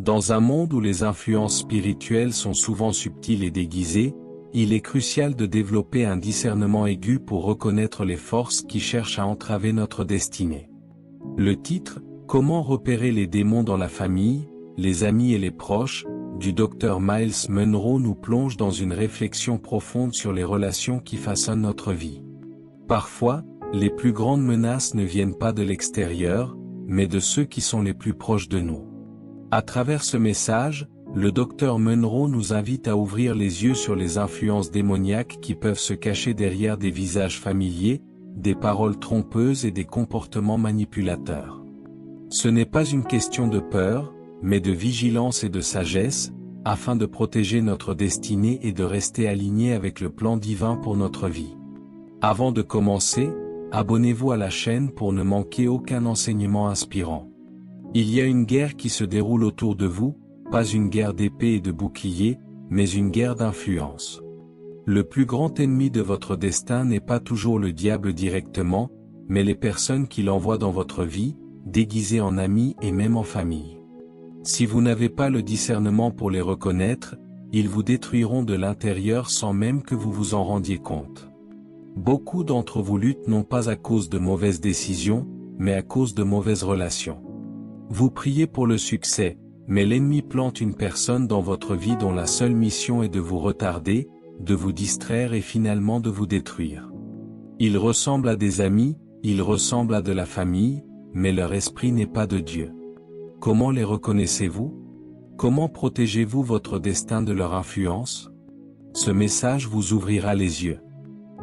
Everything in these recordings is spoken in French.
Dans un monde où les influences spirituelles sont souvent subtiles et déguisées, il est crucial de développer un discernement aigu pour reconnaître les forces qui cherchent à entraver notre destinée. Le titre « Comment repérer les démons dans la famille, les amis et les proches » du Dr Myles Munroe nous plonge dans une réflexion profonde sur les relations qui façonnent notre vie. Parfois, les plus grandes menaces ne viennent pas de l'extérieur, mais de ceux qui sont les plus proches de nous. À travers ce message, le Dr Munroe nous invite à ouvrir les yeux sur les influences démoniaques qui peuvent se cacher derrière des visages familiers, des paroles trompeuses et des comportements manipulateurs. Ce n'est pas une question de peur, mais de vigilance et de sagesse, afin de protéger notre destinée et de rester alignés avec le plan divin pour notre vie. Avant de commencer, abonnez-vous à la chaîne pour ne manquer aucun enseignement inspirant. Il y a une guerre qui se déroule autour de vous, pas une guerre d'épée et de bouclier, mais une guerre d'influence. Le plus grand ennemi de votre destin n'est pas toujours le diable directement, mais les personnes qui l'envoient dans votre vie, déguisées en amis et même en famille. Si vous n'avez pas le discernement pour les reconnaître, ils vous détruiront de l'intérieur sans même que vous vous en rendiez compte. Beaucoup d'entre vous luttent non pas à cause de mauvaises décisions, mais à cause de mauvaises relations. Vous priez pour le succès, mais l'ennemi plante une personne dans votre vie dont la seule mission est de vous retarder, de vous distraire et finalement de vous détruire. Ils ressemblent à des amis, ils ressemblent à de la famille, mais leur esprit n'est pas de Dieu. Comment les reconnaissez-vous? Comment protégez-vous votre destin de leur influence? Ce message vous ouvrira les yeux.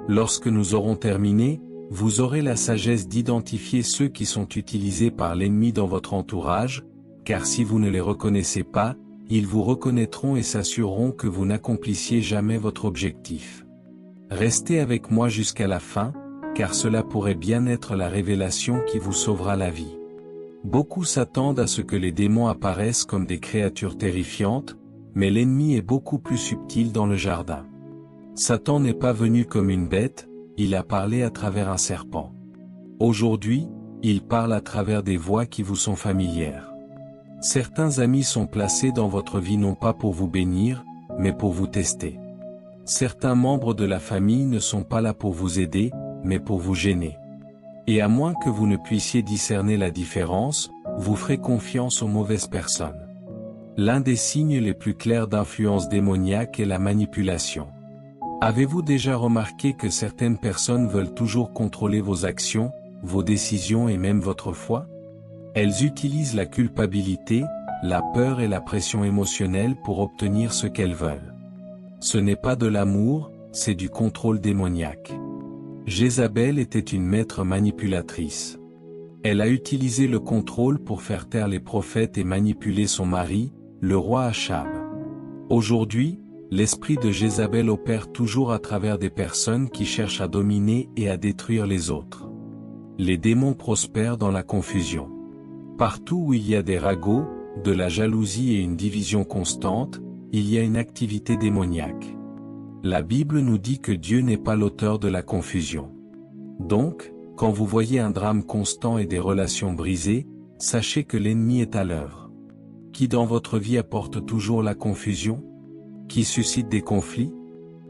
Lorsque nous aurons terminé, vous aurez la sagesse d'identifier ceux qui sont utilisés par l'ennemi dans votre entourage, car si vous ne les reconnaissez pas, ils vous reconnaîtront et s'assureront que vous n'accomplissiez jamais votre objectif. Restez avec moi jusqu'à la fin, car cela pourrait bien être la révélation qui vous sauvera la vie. Beaucoup s'attendent à ce que les démons apparaissent comme des créatures terrifiantes, mais l'ennemi est beaucoup plus subtil dans le jardin. Satan n'est pas venu comme une bête, il a parlé à travers un serpent. Aujourd'hui, il parle à travers des voix qui vous sont familières. Certains amis sont placés dans votre vie non pas pour vous bénir, mais pour vous tester. Certains membres de la famille ne sont pas là pour vous aider, mais pour vous gêner. Et à moins que vous ne puissiez discerner la différence, vous ferez confiance aux mauvaises personnes. L'un des signes les plus clairs d'influence démoniaque est la manipulation. Avez-vous déjà remarqué que certaines personnes veulent toujours contrôler vos actions, vos décisions et même votre foi? Elles utilisent la culpabilité, la peur et la pression émotionnelle pour obtenir ce qu'elles veulent. Ce n'est pas de l'amour, c'est du contrôle démoniaque. Jézabel était une maître manipulatrice. Elle a utilisé le contrôle pour faire taire les prophètes et manipuler son mari, le roi Achab. Aujourd'hui, l'esprit de Jézabel opère toujours à travers des personnes qui cherchent à dominer et à détruire les autres. Les démons prospèrent dans la confusion. Partout où il y a des ragots, de la jalousie et une division constante, il y a une activité démoniaque. La Bible nous dit que Dieu n'est pas l'auteur de la confusion. Donc, quand vous voyez un drame constant et des relations brisées, sachez que l'ennemi est à l'œuvre. Qui dans votre vie apporte toujours la confusion? Qui suscite des conflits?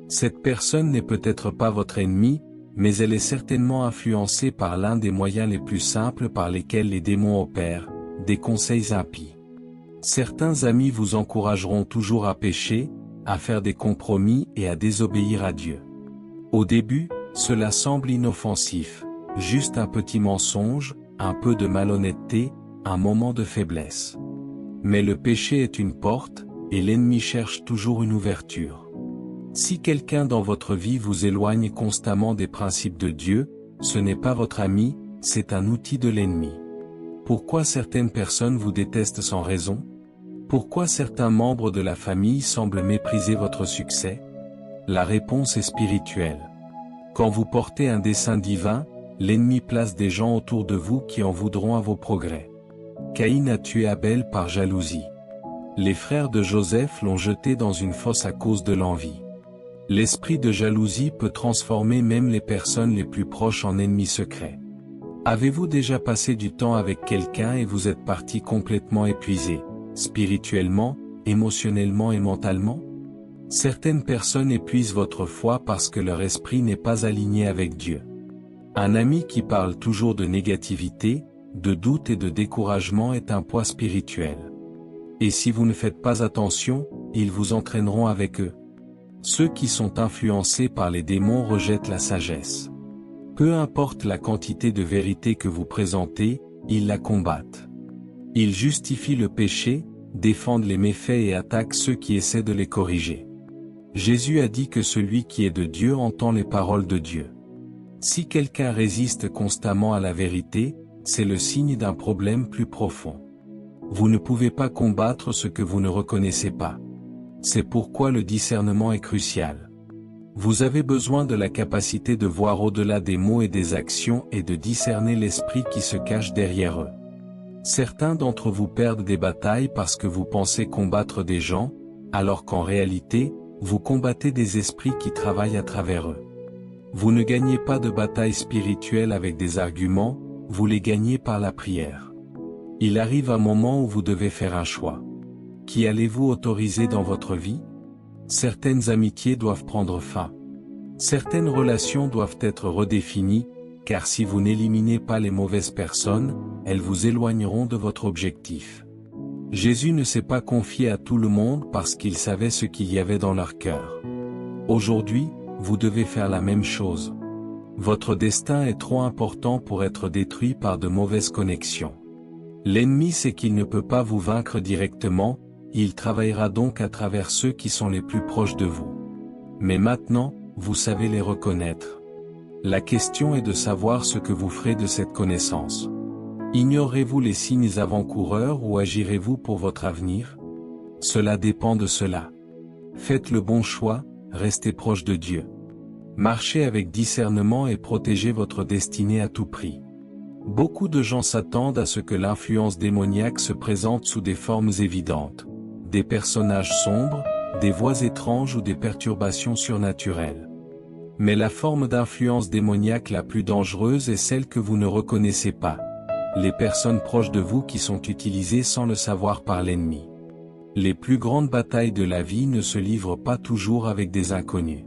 Cette personne n'est peut-être pas votre ennemi, mais elle est certainement influencée par l'un des moyens les plus simples par lesquels les démons opèrent, des conseils impies. Certains amis vous encourageront toujours à pécher, à faire des compromis et à désobéir à Dieu. Au début, cela semble inoffensif, juste un petit mensonge, un peu de malhonnêteté, un moment de faiblesse. Mais le péché est une porte, et l'ennemi cherche toujours une ouverture. Si quelqu'un dans votre vie vous éloigne constamment des principes de Dieu, ce n'est pas votre ami, c'est un outil de l'ennemi. Pourquoi certaines personnes vous détestent sans raison? Pourquoi certains membres de la famille semblent mépriser votre succès? La réponse est spirituelle. Quand vous portez un dessein divin, l'ennemi place des gens autour de vous qui en voudront à vos progrès. Caïn a tué Abel par jalousie. Les frères de Joseph l'ont jeté dans une fosse à cause de l'envie. L'esprit de jalousie peut transformer même les personnes les plus proches en ennemis secrets. Avez-vous déjà passé du temps avec quelqu'un et vous êtes parti complètement épuisé, spirituellement, émotionnellement et mentalement? Certaines personnes épuisent votre foi parce que leur esprit n'est pas aligné avec Dieu. Un ami qui parle toujours de négativité, de doute et de découragement est un poids spirituel. Et si vous ne faites pas attention, ils vous entraîneront avec eux. Ceux qui sont influencés par les démons rejettent la sagesse. Peu importe la quantité de vérité que vous présentez, ils la combattent. Ils justifient le péché, défendent les méfaits et attaquent ceux qui essaient de les corriger. Jésus a dit que celui qui est de Dieu entend les paroles de Dieu. Si quelqu'un résiste constamment à la vérité, c'est le signe d'un problème plus profond. Vous ne pouvez pas combattre ce que vous ne reconnaissez pas. C'est pourquoi le discernement est crucial. Vous avez besoin de la capacité de voir au-delà des mots et des actions et de discerner l'esprit qui se cache derrière eux. Certains d'entre vous perdent des batailles parce que vous pensez combattre des gens, alors qu'en réalité, vous combattez des esprits qui travaillent à travers eux. Vous ne gagnez pas de bataille spirituelle avec des arguments, vous les gagnez par la prière. Il arrive un moment où vous devez faire un choix. Qui allez-vous autoriser dans votre vie? Certaines amitiés doivent prendre fin. Certaines relations doivent être redéfinies, car si vous n'éliminez pas les mauvaises personnes, elles vous éloigneront de votre objectif. Jésus ne s'est pas confié à tout le monde parce qu'il savait ce qu'il y avait dans leur cœur. Aujourd'hui, vous devez faire la même chose. Votre destin est trop important pour être détruit par de mauvaises connexions. L'ennemi sait qu'il ne peut pas vous vaincre directement, il travaillera donc à travers ceux qui sont les plus proches de vous. Mais maintenant, vous savez les reconnaître. La question est de savoir ce que vous ferez de cette connaissance. Ignorez-vous les signes avant-coureurs ou agirez-vous pour votre avenir? Cela dépend de cela. Faites le bon choix, restez proche de Dieu. Marchez avec discernement et protégez votre destinée à tout prix. Beaucoup de gens s'attendent à ce que l'influence démoniaque se présente sous des formes évidentes. Des personnages sombres, des voix étranges ou des perturbations surnaturelles. Mais la forme d'influence démoniaque la plus dangereuse est celle que vous ne reconnaissez pas. Les personnes proches de vous qui sont utilisées sans le savoir par l'ennemi. Les plus grandes batailles de la vie ne se livrent pas toujours avec des inconnus.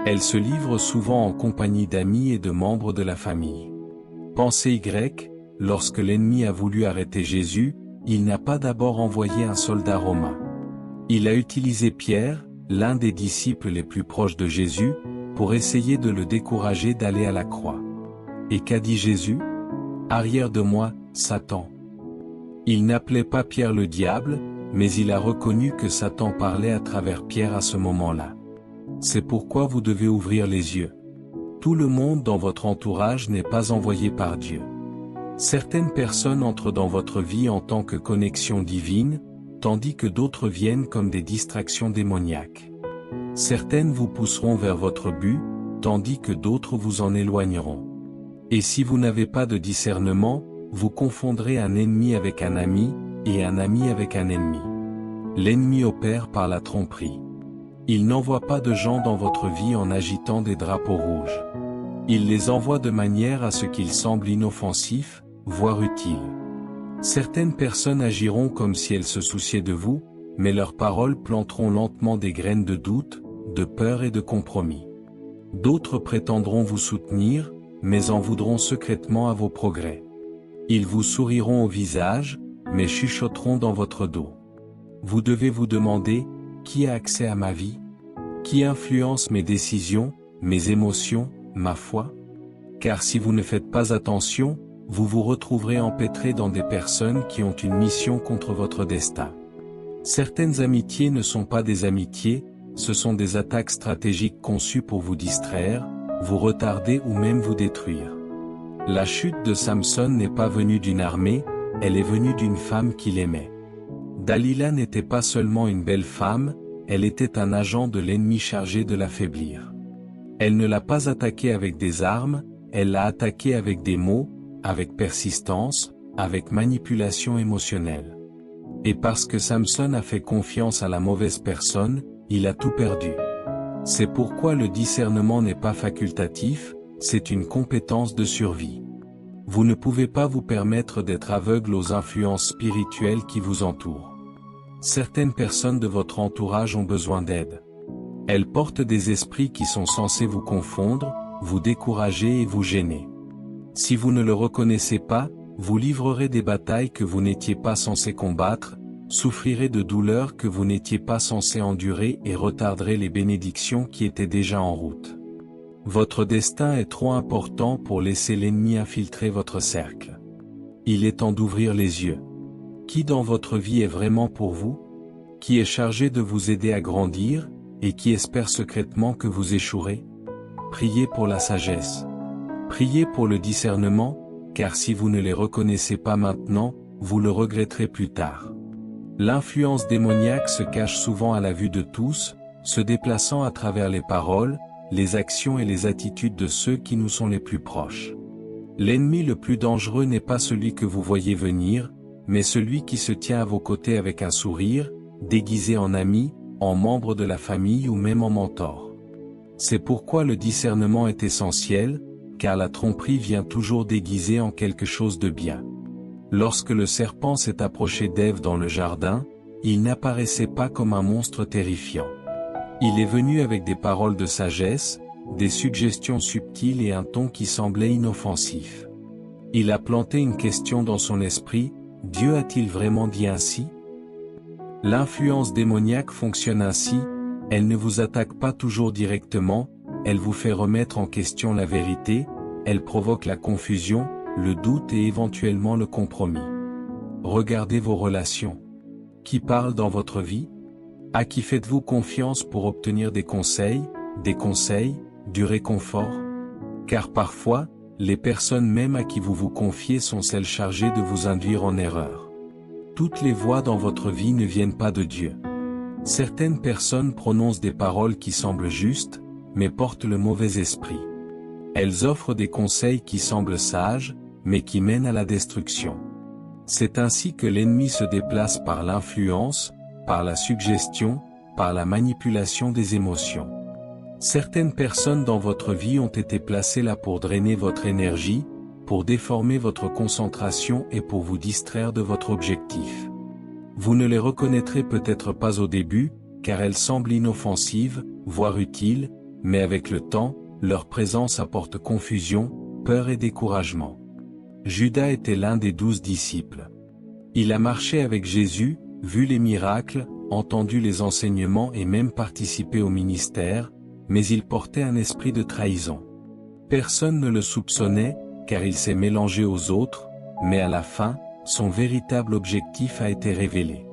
Elles se livrent souvent en compagnie d'amis et de membres de la famille. Pensez Y, lorsque l'ennemi a voulu arrêter Jésus, il n'a pas d'abord envoyé un soldat romain. Il a utilisé Pierre, l'un des disciples les plus proches de Jésus, pour essayer de le décourager d'aller à la croix. Et qu'a dit Jésus? Arrière de moi, Satan. Il n'appelait pas Pierre le diable, mais il a reconnu que Satan parlait à travers Pierre à ce moment-là. C'est pourquoi vous devez ouvrir les yeux. Tout le monde dans votre entourage n'est pas envoyé par Dieu. Certaines personnes entrent dans votre vie en tant que connexion divine, tandis que d'autres viennent comme des distractions démoniaques. Certaines vous pousseront vers votre but, tandis que d'autres vous en éloigneront. Et si vous n'avez pas de discernement, vous confondrez un ennemi avec un ami, et un ami avec un ennemi. L'ennemi opère par la tromperie. Il n'envoie pas de gens dans votre vie en agitant des drapeaux rouges. Il les envoie de manière à ce qu'ils semblent inoffensifs, voire utiles. Certaines personnes agiront comme si elles se souciaient de vous, mais leurs paroles planteront lentement des graines de doute, de peur et de compromis. D'autres prétendront vous soutenir, mais en voudront secrètement à vos progrès. Ils vous souriront au visage, mais chuchoteront dans votre dos. Vous devez vous demander, qui a accès à ma vie? Qui influence mes décisions, mes émotions, ma foi? Car si vous ne faites pas attention, vous vous retrouverez empêtré dans des personnes qui ont une mission contre votre destin. Certaines amitiés ne sont pas des amitiés, ce sont des attaques stratégiques conçues pour vous distraire, vous retarder ou même vous détruire. La chute de Samson n'est pas venue d'une armée, elle est venue d'une femme qu'il aimait. Dalila n'était pas seulement une belle femme, elle était un agent de l'ennemi chargé de l'affaiblir. Elle ne l'a pas attaqué avec des armes, elle l'a attaqué avec des mots, avec persistance, avec manipulation émotionnelle. Et parce que Samson a fait confiance à la mauvaise personne, il a tout perdu. C'est pourquoi le discernement n'est pas facultatif, c'est une compétence de survie. Vous ne pouvez pas vous permettre d'être aveugle aux influences spirituelles qui vous entourent. Certaines personnes de votre entourage ont besoin d'aide. Elles portent des esprits qui sont censés vous confondre, vous décourager et vous gêner. Si vous ne le reconnaissez pas, vous livrerez des batailles que vous n'étiez pas censé combattre, souffrirez de douleurs que vous n'étiez pas censé endurer et retarderez les bénédictions qui étaient déjà en route. Votre destin est trop important pour laisser l'ennemi infiltrer votre cercle. Il est temps d'ouvrir les yeux. Qui dans votre vie est vraiment pour vous? Qui est chargé de vous aider à grandir, et qui espère secrètement que vous échouerez? Priez pour la sagesse. Priez pour le discernement, car si vous ne les reconnaissez pas maintenant, vous le regretterez plus tard. L'influence démoniaque se cache souvent à la vue de tous, se déplaçant à travers les paroles, les actions et les attitudes de ceux qui nous sont les plus proches. L'ennemi le plus dangereux n'est pas celui que vous voyez venir, mais celui qui se tient à vos côtés avec un sourire, déguisé en ami, en membre de la famille ou même en mentor. C'est pourquoi le discernement est essentiel, car la tromperie vient toujours déguisée en quelque chose de bien. Lorsque le serpent s'est approché d'Ève dans le jardin, il n'apparaissait pas comme un monstre terrifiant. Il est venu avec des paroles de sagesse, des suggestions subtiles et un ton qui semblait inoffensif. Il a planté une question dans son esprit: Dieu a-t-il vraiment dit ainsi? L'influence démoniaque fonctionne ainsi, elle ne vous attaque pas toujours directement, elle vous fait remettre en question la vérité, elle provoque la confusion, le doute et éventuellement le compromis. Regardez vos relations. Qui parle dans votre vie? À qui faites-vous confiance pour obtenir des conseils, du réconfort? Car parfois, les personnes même à qui vous vous confiez sont celles chargées de vous induire en erreur. Toutes les voix dans votre vie ne viennent pas de Dieu. Certaines personnes prononcent des paroles qui semblent justes, mais portent le mauvais esprit. Elles offrent des conseils qui semblent sages, mais qui mènent à la destruction. C'est ainsi que l'ennemi se déplace par l'influence, par la suggestion, par la manipulation des émotions. Certaines personnes dans votre vie ont été placées là pour drainer votre énergie, pour déformer votre concentration et pour vous distraire de votre objectif. Vous ne les reconnaîtrez peut-être pas au début, car elles semblent inoffensives, voire utiles, mais avec le temps, leur présence apporte confusion, peur et découragement. Judas était l'un des 12 disciples. Il a marché avec Jésus, vu les miracles, entendu les enseignements et même participé au ministère, mais il portait un esprit de trahison. Personne ne le soupçonnait, car il s'est mélangé aux autres, mais à la fin, son véritable objectif a été révélé.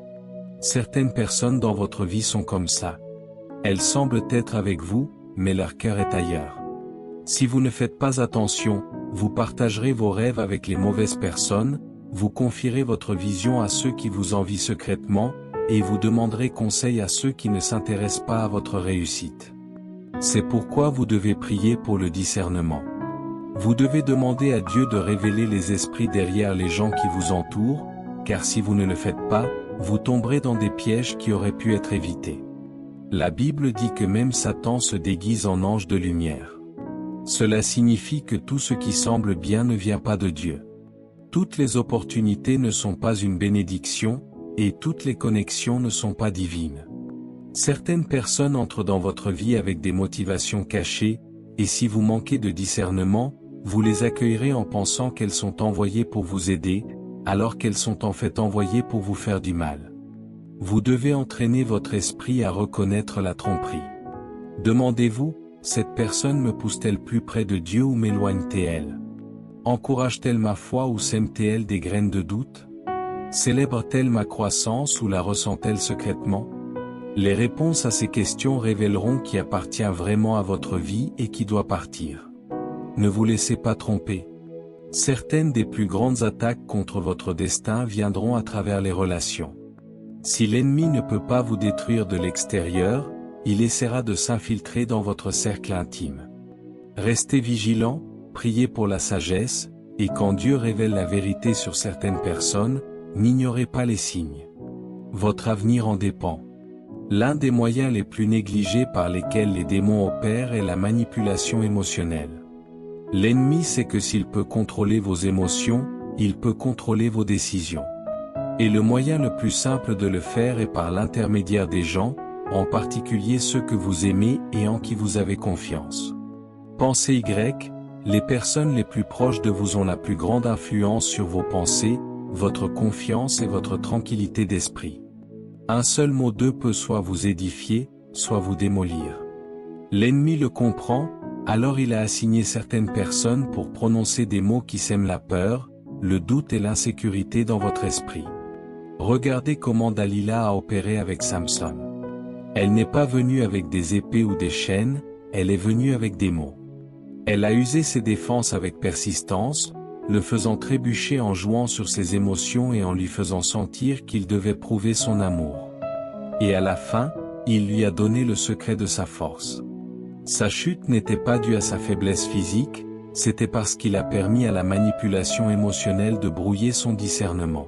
Certaines personnes dans votre vie sont comme ça. Elles semblent être avec vous, mais leur cœur est ailleurs. Si vous ne faites pas attention, vous partagerez vos rêves avec les mauvaises personnes, vous confierez votre vision à ceux qui vous envient secrètement, et vous demanderez conseil à ceux qui ne s'intéressent pas à votre réussite. C'est pourquoi vous devez prier pour le discernement. Vous devez demander à Dieu de révéler les esprits derrière les gens qui vous entourent, car si vous ne le faites pas, vous tomberez dans des pièges qui auraient pu être évités. La Bible dit que même Satan se déguise en ange de lumière. Cela signifie que tout ce qui semble bien ne vient pas de Dieu. Toutes les opportunités ne sont pas une bénédiction, et toutes les connexions ne sont pas divines. Certaines personnes entrent dans votre vie avec des motivations cachées, et si vous manquez de discernement, vous les accueillerez en pensant qu'elles sont envoyées pour vous aider, alors qu'elles sont en fait envoyées pour vous faire du mal. Vous devez entraîner votre esprit à reconnaître la tromperie. Demandez-vous, cette personne me pousse-t-elle plus près de Dieu ou m'éloigne-t-elle? Encourage-t-elle ma foi ou sème-t-elle des graines de doute? Célèbre-t-elle ma croissance ou la ressent-elle secrètement? Les réponses à ces questions révéleront qui appartient vraiment à votre vie et qui doit partir. Ne vous laissez pas tromper. Certaines des plus grandes attaques contre votre destin viendront à travers les relations. Si l'ennemi ne peut pas vous détruire de l'extérieur, il essaiera de s'infiltrer dans votre cercle intime. Restez vigilants, priez pour la sagesse, et quand Dieu révèle la vérité sur certaines personnes, n'ignorez pas les signes. Votre avenir en dépend. L'un des moyens les plus négligés par lesquels les démons opèrent est la manipulation émotionnelle. L'ennemi sait que s'il peut contrôler vos émotions, il peut contrôler vos décisions. Et le moyen le plus simple de le faire est par l'intermédiaire des gens, en particulier ceux que vous aimez et en qui vous avez confiance. Pensez Y, les personnes les plus proches de vous ont la plus grande influence sur vos pensées, votre confiance et votre tranquillité d'esprit. Un seul mot d'eux peut soit vous édifier, soit vous démolir. L'ennemi le comprend, alors il a assigné certaines personnes pour prononcer des mots qui sèment la peur, le doute et l'insécurité dans votre esprit. Regardez comment Dalila a opéré avec Samson. Elle n'est pas venue avec des épées ou des chaînes, elle est venue avec des mots. Elle a usé ses défenses avec persistance, le faisant trébucher en jouant sur ses émotions et en lui faisant sentir qu'il devait prouver son amour. Et à la fin, il lui a donné le secret de sa force. Sa chute n'était pas due à sa faiblesse physique, c'était parce qu'il a permis à la manipulation émotionnelle de brouiller son discernement.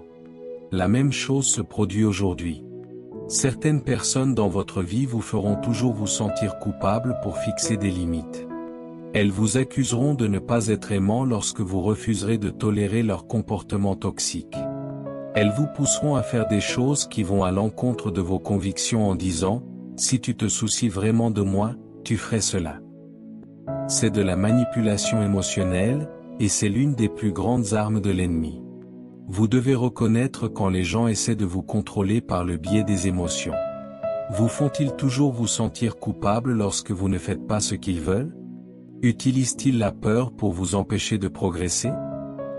La même chose se produit aujourd'hui. Certaines personnes dans votre vie vous feront toujours vous sentir coupable pour fixer des limites. Elles vous accuseront de ne pas être aimant lorsque vous refuserez de tolérer leur comportement toxique. Elles vous pousseront à faire des choses qui vont à l'encontre de vos convictions en disant « Si tu te soucies vraiment de moi, tu ferais cela ». C'est de la manipulation émotionnelle, et c'est l'une des plus grandes armes de l'ennemi. Vous devez reconnaître quand les gens essaient de vous contrôler par le biais des émotions. Vous font-ils toujours vous sentir coupable lorsque vous ne faites pas ce qu'ils veulent? Utilisent-ils la peur pour vous empêcher de progresser?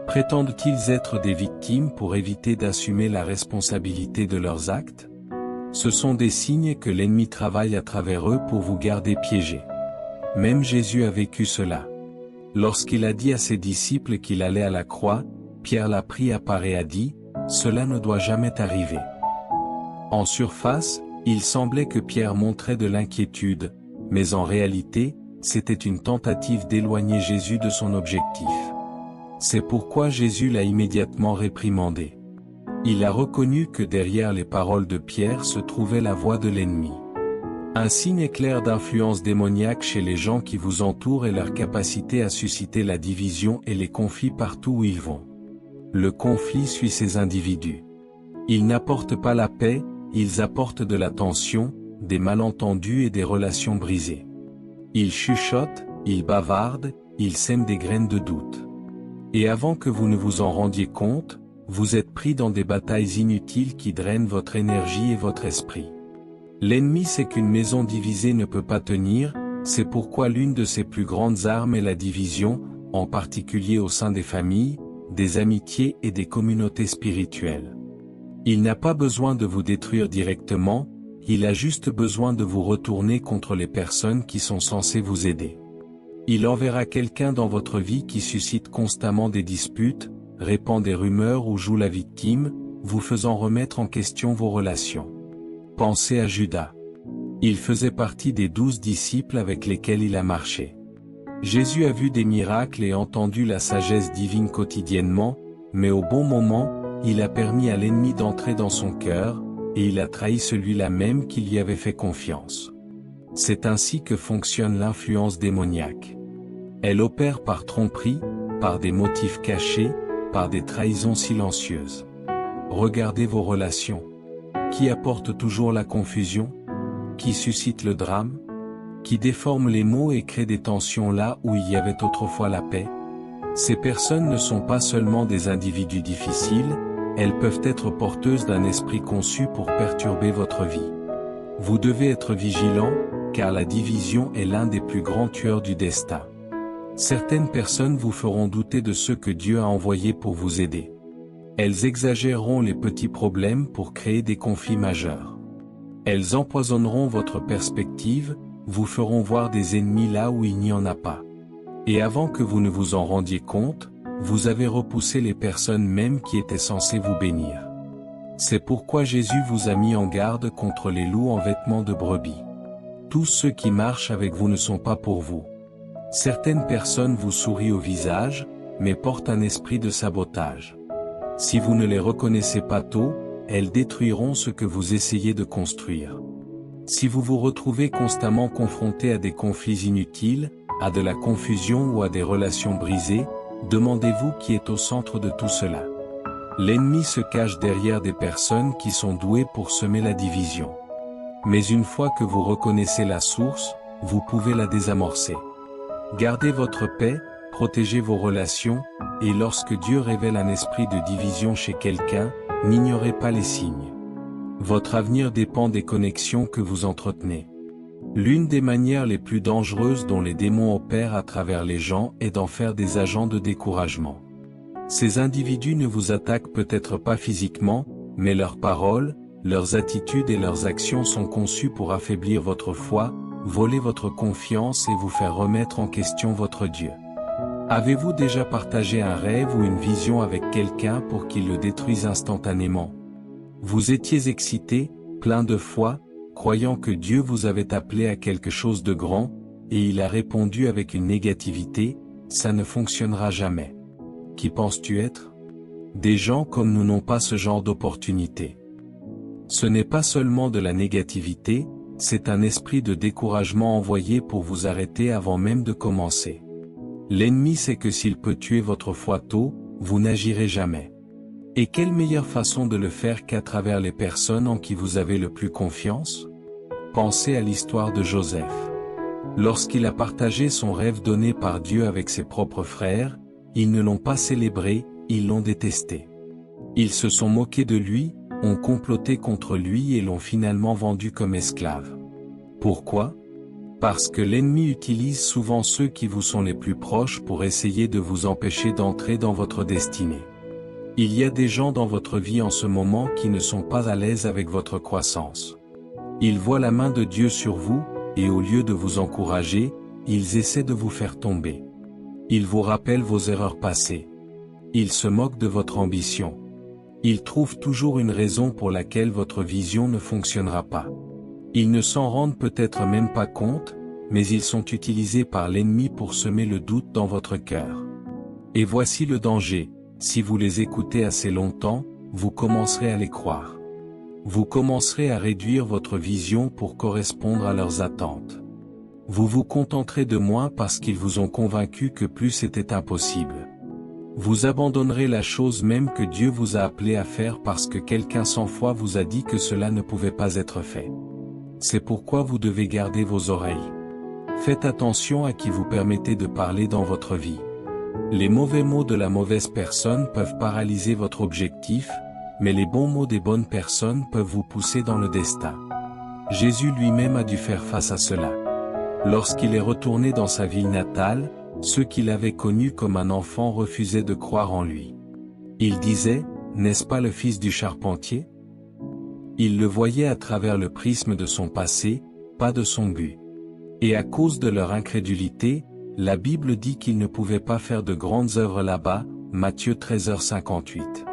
Prétendent-ils être des victimes pour éviter d'assumer la responsabilité de leurs actes? Ce sont des signes que l'ennemi travaille à travers eux pour vous garder piégés. Même Jésus a vécu cela. Lorsqu'il a dit à ses disciples qu'il allait à la croix, Pierre l'a pris à part et a dit « Cela ne doit jamais arriver ». En surface, il semblait que Pierre montrait de l'inquiétude, mais en réalité, c'était une tentative d'éloigner Jésus de son objectif. C'est pourquoi Jésus l'a immédiatement réprimandé. Il a reconnu que derrière les paroles de Pierre se trouvait la voix de l'ennemi. Un signe clair d'influence démoniaque chez les gens qui vous entourent est leur capacité à susciter la division et les conflits partout où ils vont. Le conflit suit ces individus. Ils n'apportent pas la paix, ils apportent de la tension, des malentendus et des relations brisées. Ils chuchotent, ils bavardent, ils sèment des graines de doute. Et avant que vous ne vous en rendiez compte, vous êtes pris dans des batailles inutiles qui drainent votre énergie et votre esprit. L'ennemi sait qu'une maison divisée ne peut pas tenir, c'est pourquoi l'une de ses plus grandes armes est la division, en particulier au sein des familles, des amitiés et des communautés spirituelles. Il n'a pas besoin de vous détruire directement, il a juste besoin de vous retourner contre les personnes qui sont censées vous aider. Il enverra quelqu'un dans votre vie qui suscite constamment des disputes, répand des rumeurs ou joue la victime, vous faisant remettre en question vos relations. Pensez à Judas. Il faisait partie des 12 disciples avec lesquels il a marché. Jésus a vu des miracles et entendu la sagesse divine quotidiennement, mais au bon moment, il a permis à l'ennemi d'entrer dans son cœur, et il a trahi celui-là même qui lui avait fait confiance. C'est ainsi que fonctionne l'influence démoniaque. Elle opère par tromperie, par des motifs cachés, par des trahisons silencieuses. Regardez vos relations. Qui apporte toujours la confusion? Qui suscite le drame? Qui déforme les mots et crée des tensions là où il y avait autrefois la paix? Ces personnes ne sont pas seulement des individus difficiles, elles peuvent être porteuses d'un esprit conçu pour perturber votre vie. Vous devez être vigilant, car la division est l'un des plus grands tueurs du destin. Certaines personnes vous feront douter de ceux que Dieu a envoyés pour vous aider. Elles exagéreront les petits problèmes pour créer des conflits majeurs. Elles empoisonneront votre perspective, vous feront voir des ennemis là où il n'y en a pas. Et avant que vous ne vous en rendiez compte, vous avez repoussé les personnes même qui étaient censées vous bénir. C'est pourquoi Jésus vous a mis en garde contre les loups en vêtements de brebis. Tous ceux qui marchent avec vous ne sont pas pour vous. Certaines personnes vous sourient au visage, mais portent un esprit de sabotage. Si vous ne les reconnaissez pas tôt, elles détruiront ce que vous essayez de construire. Si vous vous retrouvez constamment confronté à des conflits inutiles, à de la confusion ou à des relations brisées, demandez-vous qui est au centre de tout cela. L'ennemi se cache derrière des personnes qui sont douées pour semer la division. Mais une fois que vous reconnaissez la source, vous pouvez la désamorcer. Gardez votre paix, protégez vos relations, et lorsque Dieu révèle un esprit de division chez quelqu'un, n'ignorez pas les signes. Votre avenir dépend des connexions que vous entretenez. L'une des manières les plus dangereuses dont les démons opèrent à travers les gens est d'en faire des agents de découragement. Ces individus ne vous attaquent peut-être pas physiquement, mais leurs paroles, leurs attitudes et leurs actions sont conçues pour affaiblir votre foi, voler votre confiance et vous faire remettre en question votre Dieu. Avez-vous déjà partagé un rêve ou une vision avec quelqu'un pour qu'il le détruise instantanément? Vous étiez excité, plein de foi, croyant que Dieu vous avait appelé à quelque chose de grand, et il a répondu avec une négativité, ça ne fonctionnera jamais. Qui penses-tu être? Des gens comme nous n'ont pas ce genre d'opportunité. Ce n'est pas seulement de la négativité, c'est un esprit de découragement envoyé pour vous arrêter avant même de commencer. L'ennemi sait que s'il peut tuer votre foi tôt, vous n'agirez jamais. Et quelle meilleure façon de le faire qu'à travers les personnes en qui vous avez le plus confiance? Pensez à l'histoire de Joseph. Lorsqu'il a partagé son rêve donné par Dieu avec ses propres frères, ils ne l'ont pas célébré, ils l'ont détesté. Ils se sont moqués de lui, ont comploté contre lui et l'ont finalement vendu comme esclave. Pourquoi? Parce que l'ennemi utilise souvent ceux qui vous sont les plus proches pour essayer de vous empêcher d'entrer dans votre destinée. Il y a des gens dans votre vie en ce moment qui ne sont pas à l'aise avec votre croissance. Ils voient la main de Dieu sur vous, et au lieu de vous encourager, ils essaient de vous faire tomber. Ils vous rappellent vos erreurs passées. Ils se moquent de votre ambition. Ils trouvent toujours une raison pour laquelle votre vision ne fonctionnera pas. Ils ne s'en rendent peut-être même pas compte, mais ils sont utilisés par l'ennemi pour semer le doute dans votre cœur. Et voici le danger. Si vous les écoutez assez longtemps, vous commencerez à les croire. Vous commencerez à réduire votre vision pour correspondre à leurs attentes. Vous vous contenterez de moins parce qu'ils vous ont convaincu que plus était impossible. Vous abandonnerez la chose même que Dieu vous a appelé à faire parce que quelqu'un sans foi vous a dit que cela ne pouvait pas être fait. C'est pourquoi vous devez garder vos oreilles. Faites attention à qui vous permettez de parler dans votre vie. Les mauvais mots de la mauvaise personne peuvent paralyser votre objectif, mais les bons mots des bonnes personnes peuvent vous pousser dans le destin. Jésus lui-même a dû faire face à cela. Lorsqu'il est retourné dans sa ville natale, ceux qui l'avaient connu comme un enfant refusaient de croire en lui. Ils disaient, n'est-ce pas le fils du charpentier? Ils le voyaient à travers le prisme de son passé, pas de son but. Et à cause de leur incrédulité, la Bible dit qu'ils ne pouvaient pas faire de grandes œuvres là-bas, Matthieu 13h58.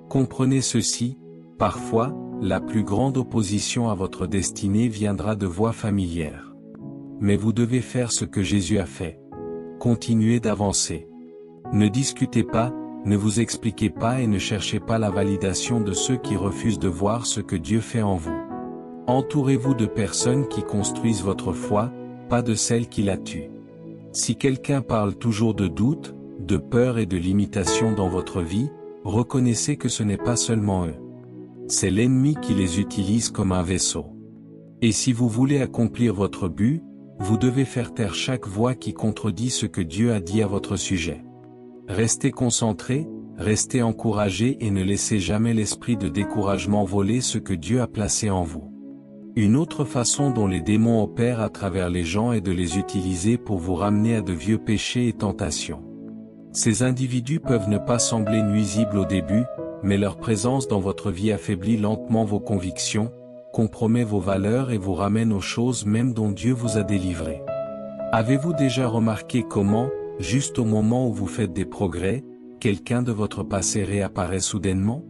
Comprenez ceci, parfois, la plus grande opposition à votre destinée viendra de voies familières. Mais vous devez faire ce que Jésus a fait. Continuez d'avancer. Ne discutez pas, ne vous expliquez pas et ne cherchez pas la validation de ceux qui refusent de voir ce que Dieu fait en vous. Entourez-vous de personnes qui construisent votre foi, pas de celles qui la tuent. Si quelqu'un parle toujours de doute, de peur et de limitation dans votre vie, reconnaissez que ce n'est pas seulement eux. C'est l'ennemi qui les utilise comme un vaisseau. Et si vous voulez accomplir votre but, vous devez faire taire chaque voix qui contredit ce que Dieu a dit à votre sujet. Restez concentré, restez encouragé et ne laissez jamais l'esprit de découragement voler ce que Dieu a placé en vous. Une autre façon dont les démons opèrent à travers les gens est de les utiliser pour vous ramener à de vieux péchés et tentations. Ces individus peuvent ne pas sembler nuisibles au début, mais leur présence dans votre vie affaiblit lentement vos convictions, compromet vos valeurs et vous ramène aux choses mêmes dont Dieu vous a délivré. Avez-vous déjà remarqué comment, juste au moment où vous faites des progrès, quelqu'un de votre passé réapparaît soudainement?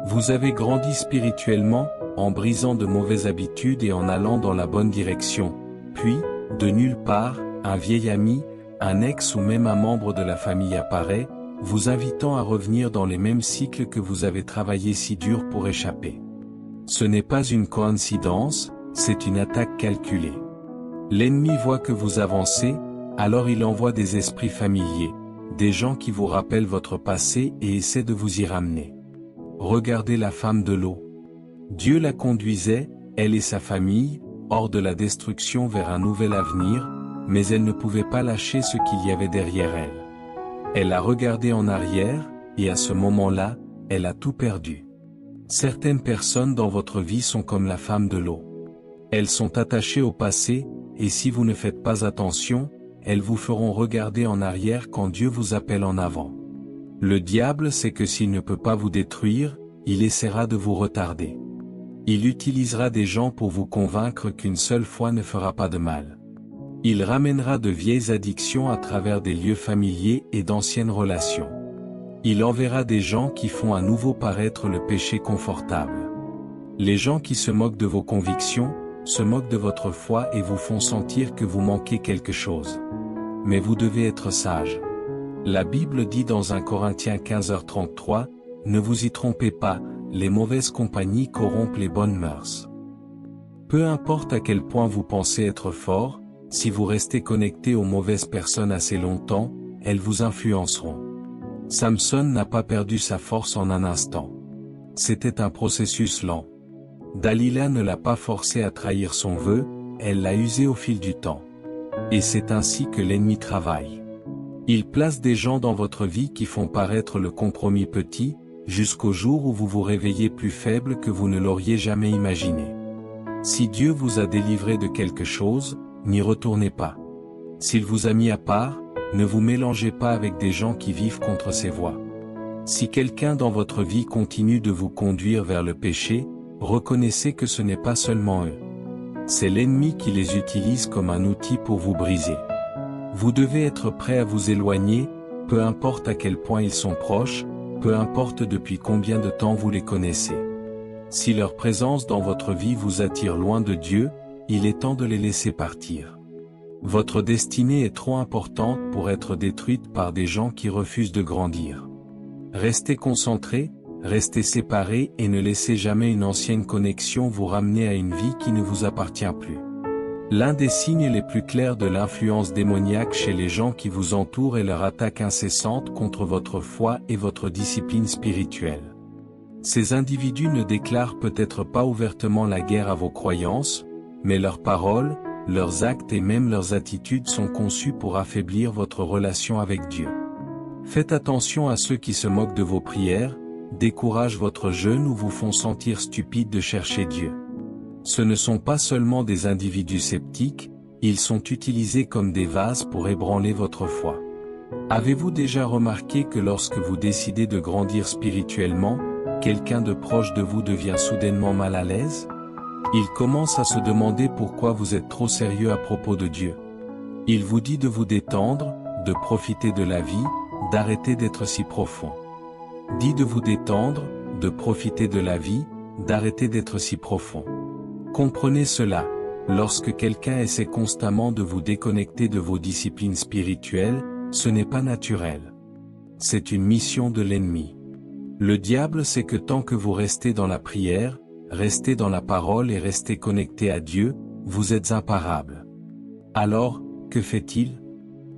Vous avez grandi spirituellement, en brisant de mauvaises habitudes et en allant dans la bonne direction, puis, de nulle part, un vieil ami, un ex ou même un membre de la famille apparaît, vous invitant à revenir dans les mêmes cycles que vous avez travaillé si dur pour échapper. Ce n'est pas une coïncidence, c'est une attaque calculée. L'ennemi voit que vous avancez, alors il envoie des esprits familiers, des gens qui vous rappellent votre passé et essaient de vous y ramener. Regardez la femme de l'eau. Dieu la conduisait, elle et sa famille, hors de la destruction vers un nouvel avenir, mais elle ne pouvait pas lâcher ce qu'il y avait derrière elle. Elle a regardé en arrière, et à ce moment-là, elle a tout perdu. Certaines personnes dans votre vie sont comme la femme de l'eau. Elles sont attachées au passé, et si vous ne faites pas attention, elles vous feront regarder en arrière quand Dieu vous appelle en avant. Le diable sait que s'il ne peut pas vous détruire, il essaiera de vous retarder. Il utilisera des gens pour vous convaincre qu'une seule fois ne fera pas de mal. Il ramènera de vieilles addictions à travers des lieux familiers et d'anciennes relations. Il enverra des gens qui font à nouveau paraître le péché confortable. Les gens qui se moquent de vos convictions, se moquent de votre foi et vous font sentir que vous manquez quelque chose. Mais vous devez être sage. La Bible dit dans 1 Corinthiens 15h33, « Ne vous y trompez pas, les mauvaises compagnies corrompent les bonnes mœurs. » Peu importe à quel point vous pensez être fort, si vous restez connecté aux mauvaises personnes assez longtemps, elles vous influenceront. Samson n'a pas perdu sa force en un instant. C'était un processus lent. Dalila ne l'a pas forcé à trahir son vœu, elle l'a usé au fil du temps. Et c'est ainsi que l'ennemi travaille. Il place des gens dans votre vie qui font paraître le compromis petit, jusqu'au jour où vous vous réveillez plus faible que vous ne l'auriez jamais imaginé. Si Dieu vous a délivré de quelque chose, n'y retournez pas. S'il vous a mis à part, ne vous mélangez pas avec des gens qui vivent contre ses voies. Si quelqu'un dans votre vie continue de vous conduire vers le péché, reconnaissez que ce n'est pas seulement eux. C'est l'ennemi qui les utilise comme un outil pour vous briser. Vous devez être prêt à vous éloigner, peu importe à quel point ils sont proches, peu importe depuis combien de temps vous les connaissez. Si leur présence dans votre vie vous attire loin de Dieu, il est temps de les laisser partir. Votre destinée est trop importante pour être détruite par des gens qui refusent de grandir. Restez concentrés, restez séparés et ne laissez jamais une ancienne connexion vous ramener à une vie qui ne vous appartient plus. L'un des signes les plus clairs de l'influence démoniaque chez les gens qui vous entourent est leur attaque incessante contre votre foi et votre discipline spirituelle. Ces individus ne déclarent peut-être pas ouvertement la guerre à vos croyances, mais leurs paroles, leurs actes et même leurs attitudes sont conçus pour affaiblir votre relation avec Dieu. Faites attention à ceux qui se moquent de vos prières, découragent votre jeûne ou vous font sentir stupide de chercher Dieu. Ce ne sont pas seulement des individus sceptiques, ils sont utilisés comme des vases pour ébranler votre foi. Avez-vous déjà remarqué que lorsque vous décidez de grandir spirituellement, quelqu'un de proche de vous devient soudainement mal à l'aise ? Il commence à se demander pourquoi vous êtes trop sérieux à propos de Dieu. Il vous dit de vous détendre, de profiter de la vie, d'arrêter d'être si profond. Dit de vous détendre, de profiter de la vie, d'arrêter d'être si profond. Comprenez cela, lorsque quelqu'un essaie constamment de vous déconnecter de vos disciplines spirituelles, ce n'est pas naturel. C'est une mission de l'ennemi. Le diable sait que tant que vous restez dans la prière, restez dans la parole et restez connecté à Dieu, vous êtes imparables. Alors, que fait-il ?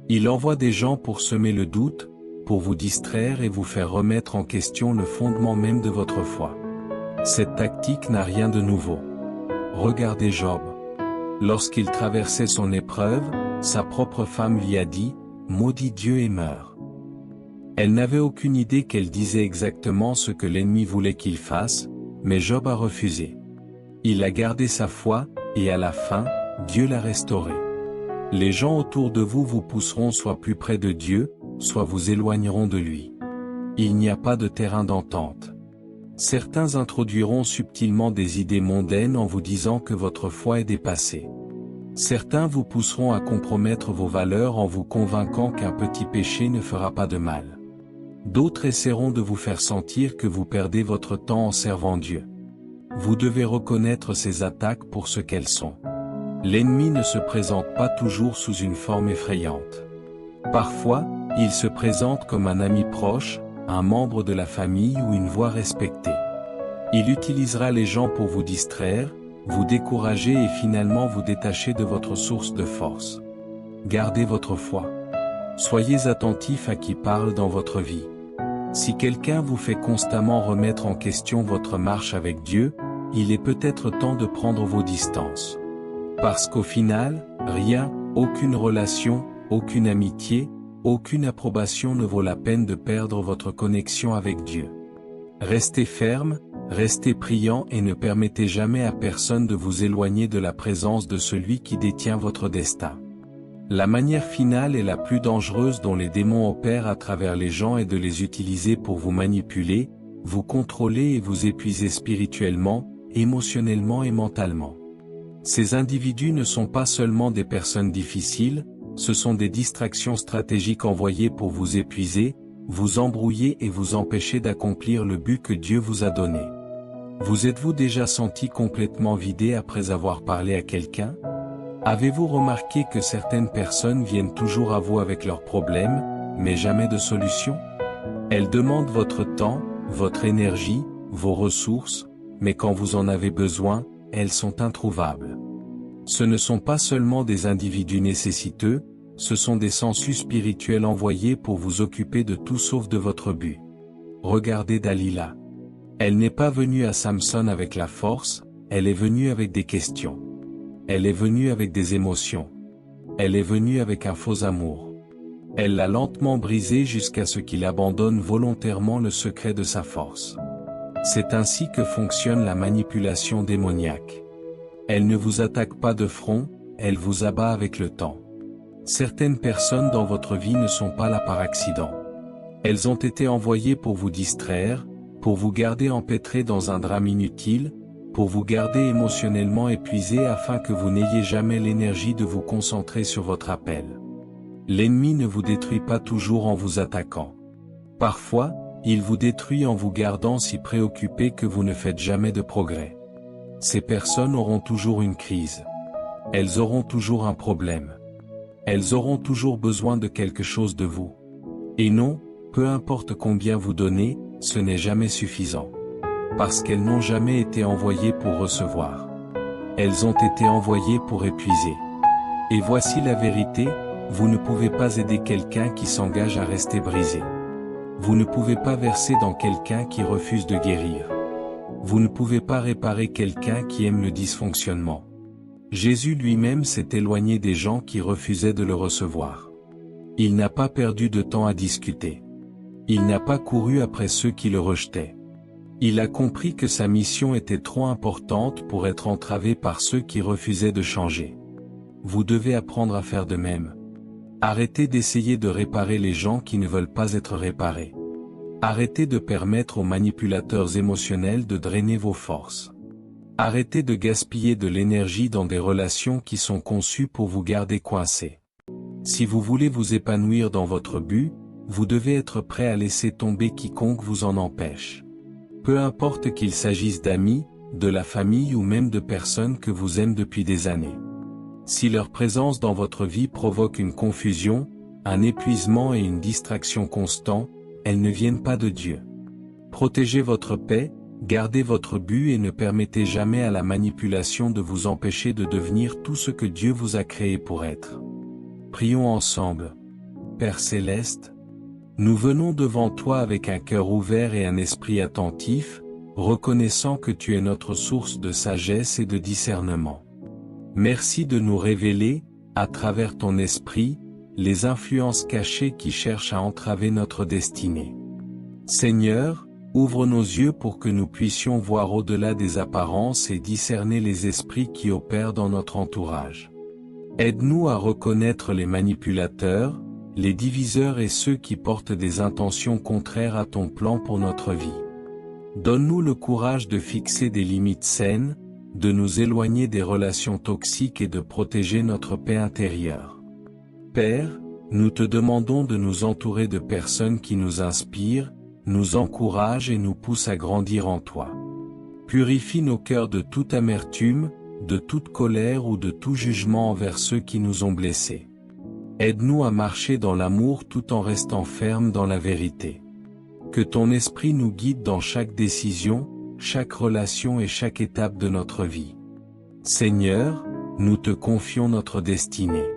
Il envoie des gens pour semer le doute, pour vous distraire et vous faire remettre en question le fondement même de votre foi. Cette tactique n'a rien de nouveau. Regardez Job. Lorsqu'il traversait son épreuve, sa propre femme lui a dit « Maudit Dieu et meurs ». Elle n'avait aucune idée qu'elle disait exactement ce que l'ennemi voulait qu'il fasse, mais Job a refusé. Il a gardé sa foi, et à la fin, Dieu l'a restauré. Les gens autour de vous vous pousseront soit plus près de Dieu, soit vous éloigneront de lui. Il n'y a pas de terrain d'entente. Certains introduiront subtilement des idées mondaines en vous disant que votre foi est dépassée. Certains vous pousseront à compromettre vos valeurs en vous convainquant qu'un petit péché ne fera pas de mal. D'autres essaieront de vous faire sentir que vous perdez votre temps en servant Dieu. Vous devez reconnaître ces attaques pour ce qu'elles sont. L'ennemi ne se présente pas toujours sous une forme effrayante. Parfois, il se présente comme un ami proche, un membre de la famille ou une voix respectée. Il utilisera les gens pour vous distraire, vous décourager et finalement vous détacher de votre source de force. Gardez votre foi. Soyez attentifs à qui parle dans votre vie. Si quelqu'un vous fait constamment remettre en question votre marche avec Dieu, il est peut-être temps de prendre vos distances. Parce qu'au final, rien, aucune relation, aucune amitié, aucune approbation ne vaut la peine de perdre votre connexion avec Dieu. Restez ferme, restez priant et ne permettez jamais à personne de vous éloigner de la présence de celui qui détient votre destin. La manière finale et la plus dangereuse dont les démons opèrent à travers les gens est de les utiliser pour vous manipuler, vous contrôler et vous épuiser spirituellement, émotionnellement et mentalement. Ces individus ne sont pas seulement des personnes difficiles, ce sont des distractions stratégiques envoyées pour vous épuiser, vous embrouiller et vous empêcher d'accomplir le but que Dieu vous a donné. Vous êtes-vous déjà senti complètement vidé après avoir parlé à quelqu'un? Avez-vous remarqué que certaines personnes viennent toujours à vous avec leurs problèmes, mais jamais de solution? Elles demandent votre temps, votre énergie, vos ressources, mais quand vous en avez besoin, elles sont introuvables. Ce ne sont pas seulement des individus nécessiteux, ce sont des sensus spirituels envoyés pour vous occuper de tout sauf de votre but. Regardez Dalila. Elle n'est pas venue à Samson avec la force, elle est venue avec des questions. Elle est venue avec des émotions. Elle est venue avec un faux amour. Elle l'a lentement brisé jusqu'à ce qu'il abandonne volontairement le secret de sa force. C'est ainsi que fonctionne la manipulation démoniaque. Elle ne vous attaque pas de front, elle vous abat avec le temps. Certaines personnes dans votre vie ne sont pas là par accident. Elles ont été envoyées pour vous distraire, pour vous garder empêtré dans un drame inutile, pour vous garder émotionnellement épuisé afin que vous n'ayez jamais l'énergie de vous concentrer sur votre appel. L'ennemi ne vous détruit pas toujours en vous attaquant. Parfois, il vous détruit en vous gardant si préoccupé que vous ne faites jamais de progrès. Ces personnes auront toujours une crise. Elles auront toujours un problème. Elles auront toujours besoin de quelque chose de vous. Et non, peu importe combien vous donnez, ce n'est jamais suffisant. Parce qu'elles n'ont jamais été envoyées pour recevoir. Elles ont été envoyées pour épuiser. Et voici la vérité, vous ne pouvez pas aider quelqu'un qui s'engage à rester brisé. Vous ne pouvez pas verser dans quelqu'un qui refuse de guérir. Vous ne pouvez pas réparer quelqu'un qui aime le dysfonctionnement. Jésus lui-même s'est éloigné des gens qui refusaient de le recevoir. Il n'a pas perdu de temps à discuter. Il n'a pas couru après ceux qui le rejetaient. Il a compris que sa mission était trop importante pour être entravée par ceux qui refusaient de changer. Vous devez apprendre à faire de même. Arrêtez d'essayer de réparer les gens qui ne veulent pas être réparés. Arrêtez de permettre aux manipulateurs émotionnels de drainer vos forces. Arrêtez de gaspiller de l'énergie dans des relations qui sont conçues pour vous garder coincé. Si vous voulez vous épanouir dans votre but, vous devez être prêt à laisser tomber quiconque vous en empêche. Peu importe qu'il s'agisse d'amis, de la famille ou même de personnes que vous aimez depuis des années. Si leur présence dans votre vie provoque une confusion, un épuisement et une distraction constants, elles ne viennent pas de Dieu. Protégez votre paix, gardez votre but et ne permettez jamais à la manipulation de vous empêcher de devenir tout ce que Dieu vous a créé pour être. Prions ensemble. Père Céleste, nous venons devant toi avec un cœur ouvert et un esprit attentif, reconnaissant que tu es notre source de sagesse et de discernement. Merci de nous révéler, à travers ton esprit, les influences cachées qui cherchent à entraver notre destinée. Seigneur, ouvre nos yeux pour que nous puissions voir au-delà des apparences et discerner les esprits qui opèrent dans notre entourage. Aide-nous à reconnaître les manipulateurs, les diviseurs et ceux qui portent des intentions contraires à ton plan pour notre vie. Donne-nous le courage de fixer des limites saines, de nous éloigner des relations toxiques et de protéger notre paix intérieure. Père, nous te demandons de nous entourer de personnes qui nous inspirent, nous encouragent et nous poussent à grandir en toi. Purifie nos cœurs de toute amertume, de toute colère ou de tout jugement envers ceux qui nous ont blessés. Aide-nous à marcher dans l'amour tout en restant fermes dans la vérité. Que ton esprit nous guide dans chaque décision, chaque relation et chaque étape de notre vie. Seigneur, nous te confions notre destinée.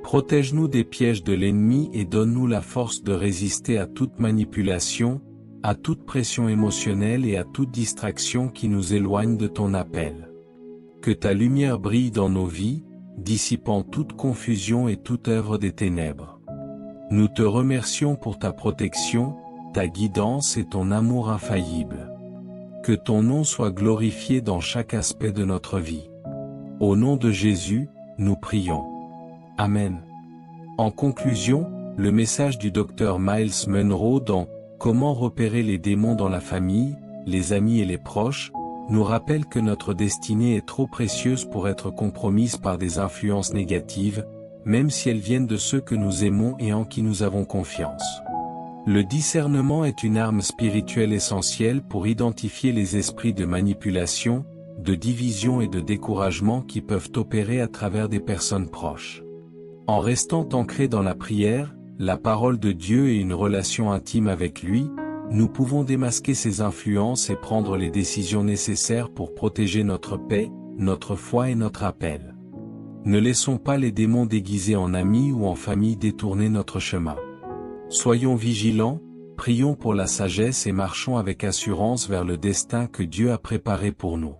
Protège-nous des pièges de l'ennemi et donne-nous la force de résister à toute manipulation, à toute pression émotionnelle et à toute distraction qui nous éloigne de ton appel. Que ta lumière brille dans nos vies, dissipant toute confusion et toute œuvre des ténèbres. Nous te remercions pour ta protection, ta guidance et ton amour infaillible. Que ton nom soit glorifié dans chaque aspect de notre vie. Au nom de Jésus, nous prions. Amen. En conclusion, le message du Dr Myles Munroe dans « Comment repérer les démons dans la famille, les amis et les proches » nous rappelle que notre destinée est trop précieuse pour être compromise par des influences négatives, même si elles viennent de ceux que nous aimons et en qui nous avons confiance. Le discernement est une arme spirituelle essentielle pour identifier les esprits de manipulation, de division et de découragement qui peuvent opérer à travers des personnes proches. En restant ancrés dans la prière, la parole de Dieu et une relation intime avec lui, nous pouvons démasquer ces influences et prendre les décisions nécessaires pour protéger notre paix, notre foi et notre appel. Ne laissons pas les démons déguisés en amis ou en famille détourner notre chemin. Soyons vigilants, prions pour la sagesse et marchons avec assurance vers le destin que Dieu a préparé pour nous.